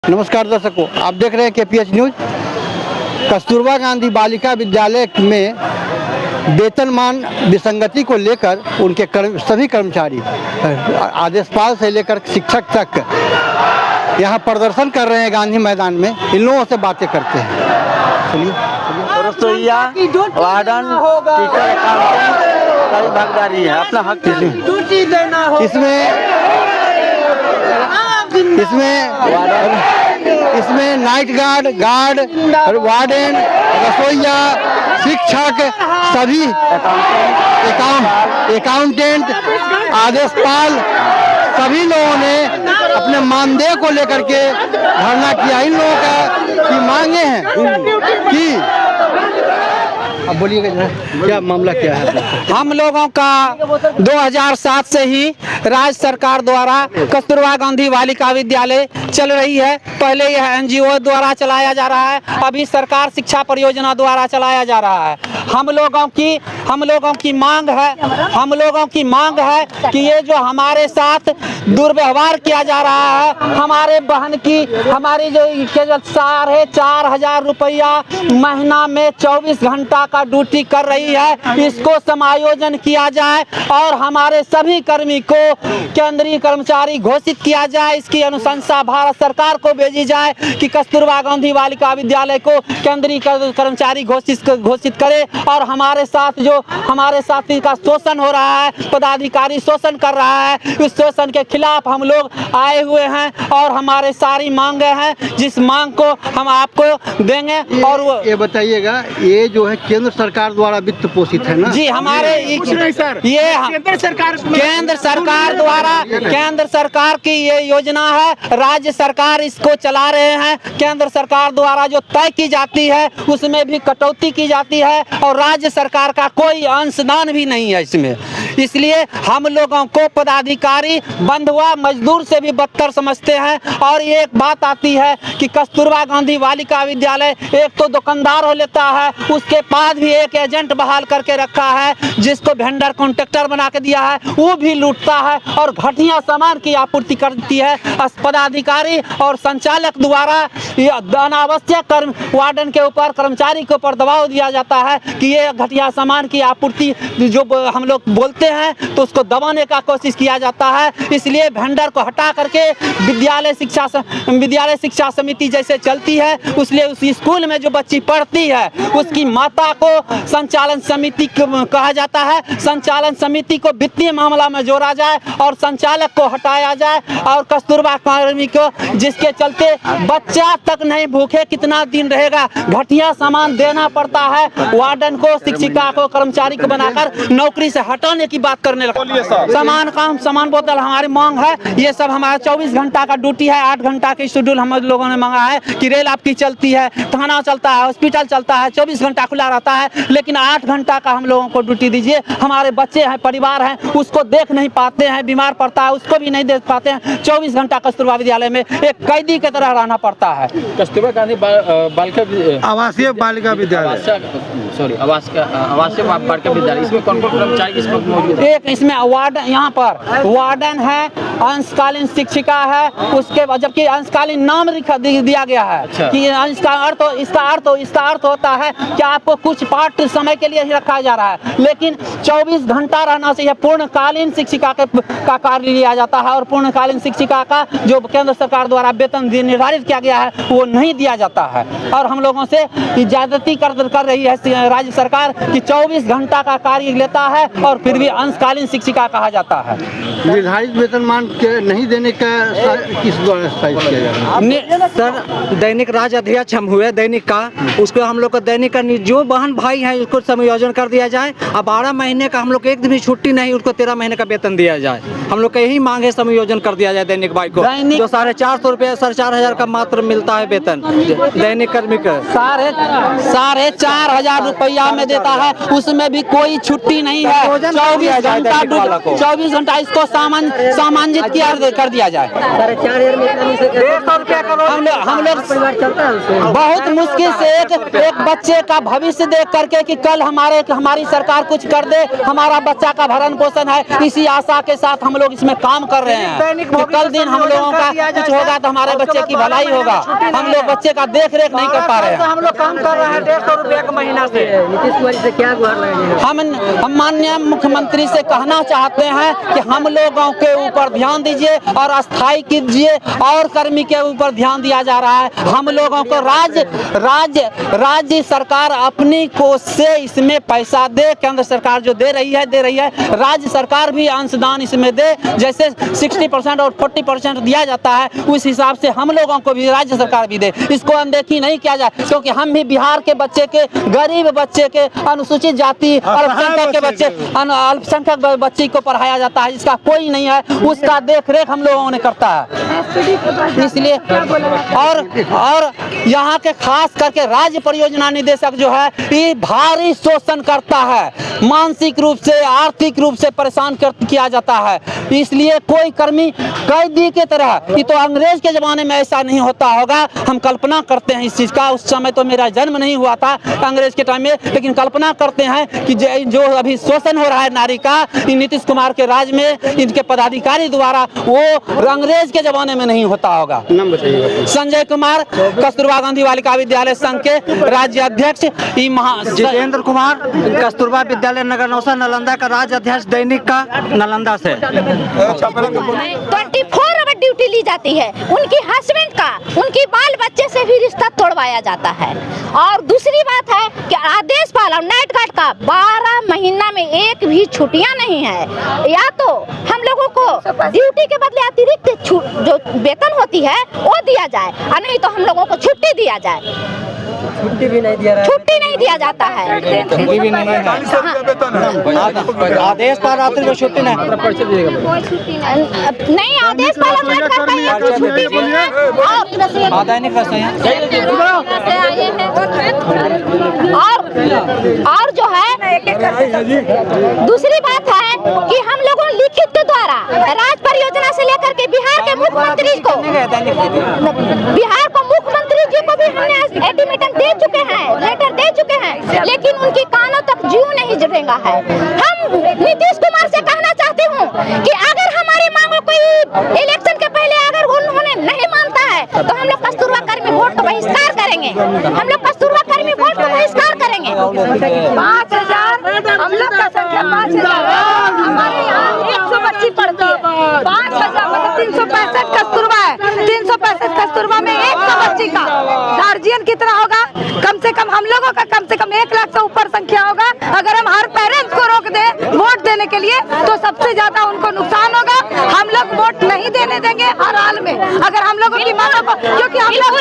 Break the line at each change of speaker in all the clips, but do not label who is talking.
नमस्कार दर्शकों, आप देख रहे हैं KPH न्यूज। कस्तूरबा गांधी बालिका विद्यालय में वेतनमान विसंगति को लेकर उनके सभी कर्मचारी आदेशपाल से लेकर शिक्षक तक यहां प्रदर्शन कर रहे हैं गांधी मैदान में। इन लोगों से बातें करते हैं।
रसोईया, वार्डन, टीचर, अकाउंटेंट सारी भागीदारी है। अपना हक
इसमें नाइट गार्ड, वार्डन, रसोईया, शिक्षक, सभी अकाउंटेंट, आदेशपाल, सभी लोगों ने अपने मानदेय को लेकर के धरना किया। इन लोगों का की मांगे हैं कि अब बोलिएगा क्या मामला क्या है?
हम लोगों का 2007 से ही राज्य सरकार द्वारा कस्तूरबा गांधी बालिका विद्यालय चल रही है। पहले यह NGO द्वारा चलाया जा रहा है, अभी सरकार शिक्षा परियोजना द्वारा चलाया जा रहा है। हम लोगों की मांग है कि ये जो हमारे साथ दुर्व्यवहार किया जा रहा है, हमारे बहन की हमारी जो 4,500 रुपया महीना में 24 घंटा का ड्यूटी कर रही है, इसको समायोजन किया जाए और हमारे सभी कर्मी को केंद्रीय कर्मचारी घोषित किया जाए। इसकी अनुशंसा भारत सरकार को भेजी जाए कि कस्तूरबा गांधी बालिका विद्यालय को केंद्रीय कर्मचारी घोषित करे और हमारे साथ जो हमारे साथी का शोषण हो रहा है, पदाधिकारी शोषण कर रहा है, इस शोषण के खिलाफ हम लोग आए हुए हैं और हमारे सारी मांगे हैं, जिस मांग को हम आपको देंगे। और वो
ये बताइएगा, ये जो है केंद्र सरकार द्वारा वित्त पोषित है ना?
जी, हमारे ये केंद्र सरकार की ये योजना है। राज्य सरकार इसको चला रहे हैं। केंद्र सरकार द्वारा जो तय की जाती है उसमें भी कटौती की जाती है और राज्य सरकार का कोई अंशदान भी नहीं है इसमें। इसलिए हम लोगों को पदाधिकारी बंधुआ मजदूर से भी बदतर समझते हैं। और ये एक बात आती है कि कस्तूरबा गांधी बालिका विद्यालय एक तो दुकानदार हो लेता है, उसके बाद भी एक एजेंट बहाल करके रखा है जिसको वेंडर कॉन्ट्रैक्टर बना के दिया है, वो भी लूटता है और घटिया सामान की आपूर्ति करती है। पदाधिकारी और संचालक द्वारा अनावश्यक वार्डन के ऊपर, कर्मचारी के ऊपर दबाव दिया जाता है कि ये घटिया सामान की आपूर्ति जो हम लोग बोलते हैं तो उसको दबाने का कोशिश किया जाता है। इसलिए वेंडर को हटा करके विद्यालय शिक्षा समिति जैसे चलती है, इसलिए उस स्कूल में जो बच्ची पढ़ती है उसकी माता को संचालन समिति कहा जाता है। संचालन समिति को वित्तीय मामला में जोड़ा जाए और संचालक को हटाया जाए और कस्तूरबा कर्मी को, जिसके चलते बच्चा तक नहीं भूखे कितना दिन रहेगा। घटिया सामान देना पड़ता है वार्डन को, शिक्षिका को, कर्मचारी को बनाकर नौकरी से हटाने की बात करने लगा। सामान बोतल हमारी मांग है। ये सब हमारा 24 घंटा का ड्यूटी है, 8 घंटा की शेड्यूल हम लोगों ने मांगा है कि रेल आपकी चलती है, थाना चलता है, हॉस्पिटल चलता है, 24 घंटा खुला रहता है, लेकिन 8 घंटा का हम लोगों को ड्यूटी दीजिए। हमारे बच्चे हैं, परिवार हैं, उसको देख नहीं पाते हैं, बीमार पड़ता है उसको भी नहीं देख पाते हैं। 24 घंटा कस्तूरबा विद्यालय में एक कैदी की तरह रहना पड़ता है।
कस्तूरबा गांधी
आवासीय बालिका विद्यालय,
आवासीय बालिका विद्यालय, इसमें कौन कौन कर्मचारी मौजूद है?
एक इसमें वार्डन, यहाँ पर वार्डन है, अंशकालीन शिक्षिका है, उसके बाद जबकि अंशकालीन नाम दिया गया है। अच्छा। कि इसका अर्थ होता है कि आपको कुछ पार्ट समय के लिए ही रखा जा रहा है, लेकिन 24 घंटा रहना चाहिए। पूर्णकालीन शिक्षिका का कार्य लिया जाता है और पूर्णकालीन शिक्षिका का जो केंद्र सरकार द्वारा वेतन निर्धारित किया गया है वो नहीं दिया जाता है। और हम लोगों से ज्यादती कर रही है राज्य सरकार कि 24 घंटा का कार्य लेता है और फिर भी अंशकालीन शिक्षिका कहा जाता है।
निर्धारित वेतनमान नहीं देने का किस द्वारा किया जा रहा है?
सर, दैनिक राज्य अध्यक्ष हम हुए दैनिक का, उसको हम लोग को दैनिक का जो बहन भाई है उसको समायोजन कर दिया जाए। अब 12 महीने का हम लोग एक दिन भी छुट्टी नहीं, उसको 13 महीने का वेतन दिया जाए। हम लोग का यही मांग है, समायोजन कर दिया जाए दैनिक भाई को, जो 450 रुपया 4,500 का मात्र मिलता है वेतन दैनिक कर्मी का।
4,500 रुपया में देता है, उसमें भी कोई छुट्टी नहीं है। 24 घंटा इसको सामान्य कर दिया जाए।
150 रुपया करोड़
हम लोग बहुत मुश्किल से एक बच्चे का भविष्य देख करके कि कल हमारी सरकार कुछ कर दे, हमारा बच्चा का भरण पोषण है, इसी आशा के साथ हम लोग इसमें काम कर रहे हैं कि कल दिन हम लोगों का कुछ होगा तो हमारे बच्चे की भलाई होगा। हम लोग बच्चे का देख रेख नहीं कर पा रहे हैं।
हम लोग काम कर रहे हैं 150 रुपया का महीना से।
नीतीश कुमार से क्या गुहार लगाएंगे?
हम माननीय मुख्यमंत्री से कहना चाहते हैं कि हम लोगों के ऊपर ध्यान दीजिए और अस्थायी कीजिए, और कर्मी के ऊपर ध्यान दिया जा रहा है। हम लोगों को राज्य सरकार अपनी कोष से इसमें पैसा दे, केंद्र सरकार जो दे रही है, राज्य सरकार भी अंशदान इसमें दे। जैसे 60% और 40% दिया जाता है, उस हिसाब से हम लोगों को भी राज्य सरकार भी दे। इसको अनदेखी नहीं किया जाए, क्योंकि हम भी बिहार के बच्चे के, गरीब बच्चे के, अनुसूचित जाति, अल्पसंख्यक के बच्चे, अल्पसंख्यक बच्चे को पढ़ाया जाता है, जिसका कोई नहीं है, उसका देख रेख हम लोगों ने करता है। इसलिए और यहाँ के खास करके राज्य परियोजना निदेशक जो है ये भारी शोषण करता है, मानसिक रूप से, आर्थिक रूप से परेशान किया जाता है। इसलिए कोई कर्मी कैदी के तरह, ये तो अंग्रेज के जमाने में ऐसा नहीं होता होगा, हम कल्पना करते हैं इस चीज का। उस समय तो मेरा जन्म नहीं हुआ था अंग्रेज के टाइम में, लेकिन कल्पना करते हैं कि जो अभी शोषण हो रहा है नारी का नीतीश कुमार के राज में, इनके पदाधिकारी द्वारा, वो अंग्रेज के जमाने में नहीं होता होगा। संजय कुमार, कस्तूरबा गांधी बालिका विद्यालय संघ के राज्य अध्यक्ष।
जितेंद्र कुमार, कस्तूरबा विद्यालय नगर नौसा नालंदा का राज्य अध्यक्ष, दैनिक का नालंदा से।
24 आवर ड्यूटी ली जाती है, उनकी हस्बैंड का, उनकी बाल बच्चे से भी रिश्ता तोड़वाया जाता है। और दूसरी बात है कि आदेश पालन नाइट गार्ड का 12 महीना में एक भी छुट्टियां नहीं है। या तो हम लोगों को ड्यूटी के बदले अतिरिक्त जो वेतन होती है वो दिया जाए, और नहीं तो हम लोगों को छुट्टी दिया जाए।
छुट्टी भी नहीं दिया रहा है।
छुट्टी नहीं दिया जाता है।
छुट्टी भी नहीं है। आदेश पालन को छुट्टी नहीं,
नहीं आदेश पालन नहीं करता है तो छुट्टी नहीं है। और जो है दूसरी बात है कि हम लोगों लिखित के द्वारा राज्य परियोजना से लेकर के बिहार के मुख्यमंत्री को, भी हमने एडमिशन दे चुके हैं, लेटर दे चुके हैं, लेकिन उनकी कानों तक जीव नहीं रेंगा है। हम नीतीश कुमार से कहना चाहती हूँ कि अगर हमारी मांगों को इलेक्शन के पहले अगर उन्होंने नहीं मानता है तो हम लोग कस्तूरबा कर्मी वोट का बहिष्कार करेंगे। हम लोग कस्तूरबा कर्मी वोट का बहिष्कार करेंगे। 5000 हम लोग का संख्या 5000 हमारे यहाँ 100 बच्ची पढ़ती है। 5000 मतलब 365 कस्तूरबा है, 365 कस्तूरबा में 100 बच्ची का गार्जियन कितना होगा? कम से कम हम लोगों का कम से कम 1 लाख से ऊपर संख्या होगा। अगर हम हर पेरेंट्स को रोक दे वोट देने के लिए तो सबसे ज्यादा उनको नुकसान होगा। हम लोग वोट नहीं देने देंगे हर हाल में। अगर हम लोगों की मांगों को, क्योंकि हम लोग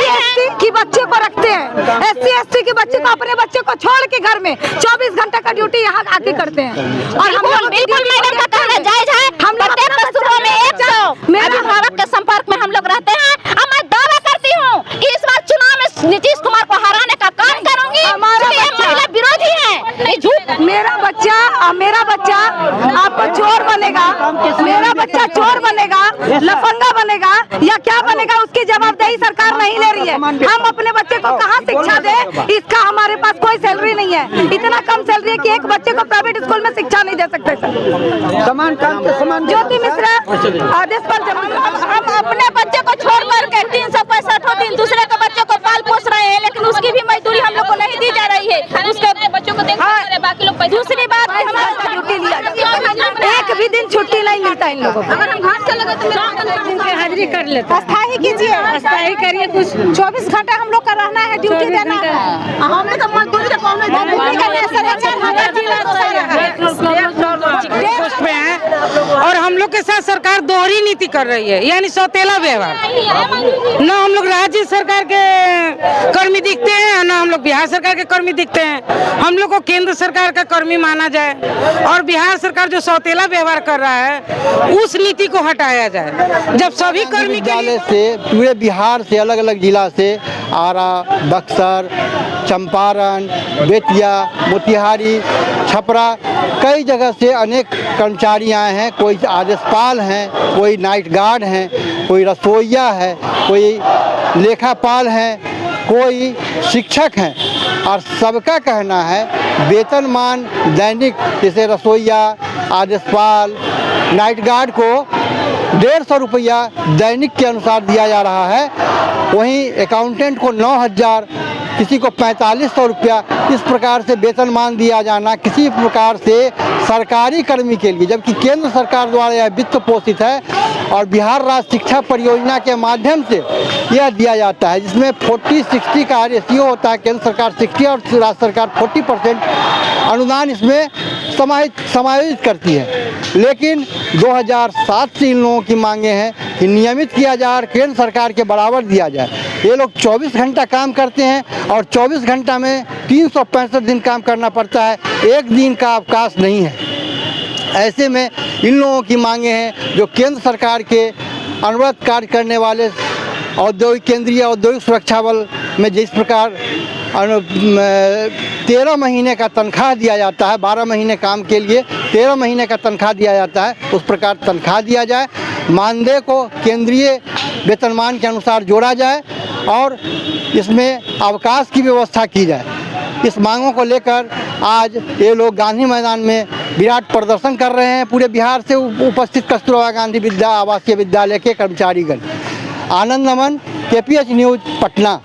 SC की बच्चे को रखते हैं, SC ST के बच्चे को, अपने बच्चे को छोड़ के घर में 24 घंटे का ड्यूटी यहाँ आके करते हैं। और हम लोग बिल्कुल मैडम का कहना जायज है। हम लोग कस्तूरबा में 100 अभिभावक के संपर्क में हम लोग रहते हैं। और मैं दावा करती हूँ कि इस बार चुनाव में नीतीश कुमार को हराने का काम करूंगी। महिला विरोधी है, झूठ। मेरा बच्चा आपको चोर बनेगा, मेरा बच्चा चोर बनेगा, लफंगा बनेगा या क्या बनेगा, उसकी जवाबदेही सरकार नहीं ले रही है। हम अपने बच्चे को कहाँ शिक्षा दे, इसका हमारे पास कोई सैलरी नहीं है। इतना कम सैलरी है कि एक बच्चे को प्राइवेट स्कूल में शिक्षा नहीं दे सकते सर। समान ज्योति मिश्रा आदेश पर हम अपने बच्चे को छोड़ करके 365 दिन दूसरे के बच्चे को पाल पोस रहे हैं, लेकिन उसकी भी मजदूरी हम लोग को नहीं दी जा रही है। उसके बच्चों को बाकी लोग। दूसरी बात ड्यूटी लिया, एक भी दिन छुट्टी नहीं मिलता इन लोगों को। अगर हम घर चले गए तो हाजिरी कर लेते। अस्थायी कीजिए, अस्थायी करिए। कुछ 24 घंटे हम लोग का रहना है, ड्यूटी देना है। हमने तो मजदूरी का काम
और हम लोग के साथ सरकार दोहरी नीति कर रही है, यानी सौतेला व्यवहार। न हम लोग राज्य सरकार के कर्मी दिखते हैं, न हम लोग बिहार सरकार के कर्मी दिखते हैं। हम लोग को केंद्र सरकार का कर्मी माना जाए और बिहार सरकार जो सौतेला व्यवहार कर रहा है उस नीति को हटाया जाए। जब सभी कर्मी
विद्यालय से पूरे बिहार से, अलग अलग जिला से, आरा, बक्सर, चंपारण, बेतिया, मोतिहारी, छपरा, कई जगह से अनेक कर्मचारी आए हैं। कोई आदेशपाल हैं, कोई नाइट गार्ड हैं, कोई रसोइया है, कोई लेखापाल हैं, कोई शिक्षक हैं और सबका कहना है वेतनमान दैनिक, जैसे रसोइया, आदेशपाल, नाइट गार्ड को 150 रुपया दैनिक के अनुसार दिया जा रहा है। वहीं अकाउंटेंट को 9,000, किसी को 4500 रुपया, इस प्रकार से वेतनमान दिया जाना किसी प्रकार से सरकारी कर्मी के लिए, जबकि केंद्र सरकार द्वारा यह वित्त पोषित है और बिहार राज्य शिक्षा परियोजना के माध्यम से यह दिया जाता है, जिसमें 40-60 का रेशियो होता है। केंद्र सरकार 60 और राज्य सरकार 40% अनुदान इसमें समायोजित करती है। लेकिन 2007 से इन लोगों की मांगे हैं कि नियमित किया जाए और केंद्र सरकार के बराबर दिया जाए। ये लोग 24 घंटा काम करते हैं और 24 घंटा में 365 दिन काम करना पड़ता है, एक दिन का अवकाश नहीं है। ऐसे में इन लोगों की मांगे हैं जो केंद्र सरकार के अनवरत कार्य करने वाले केंद्रीय औद्योगिक सुरक्षा बल में जिस प्रकार 13 महीने का तनख्वाह दिया जाता है, 12 महीने काम के लिए 13 महीने का तनख्वाह दिया जाता है, उस प्रकार तनख्वाह दिया जाए। मानदेय को केंद्रीय वेतनमान के अनुसार जोड़ा जाए और इसमें अवकाश की व्यवस्था की जाए। इस मांगों को लेकर आज ये लोग गांधी मैदान में विराट प्रदर्शन कर रहे हैं। पूरे बिहार से उपस्थित कस्तूरबा गांधी आवासीय विद्यालय के कर्मचारीगण। आनंद नमन, KPH न्यूज़, पटना।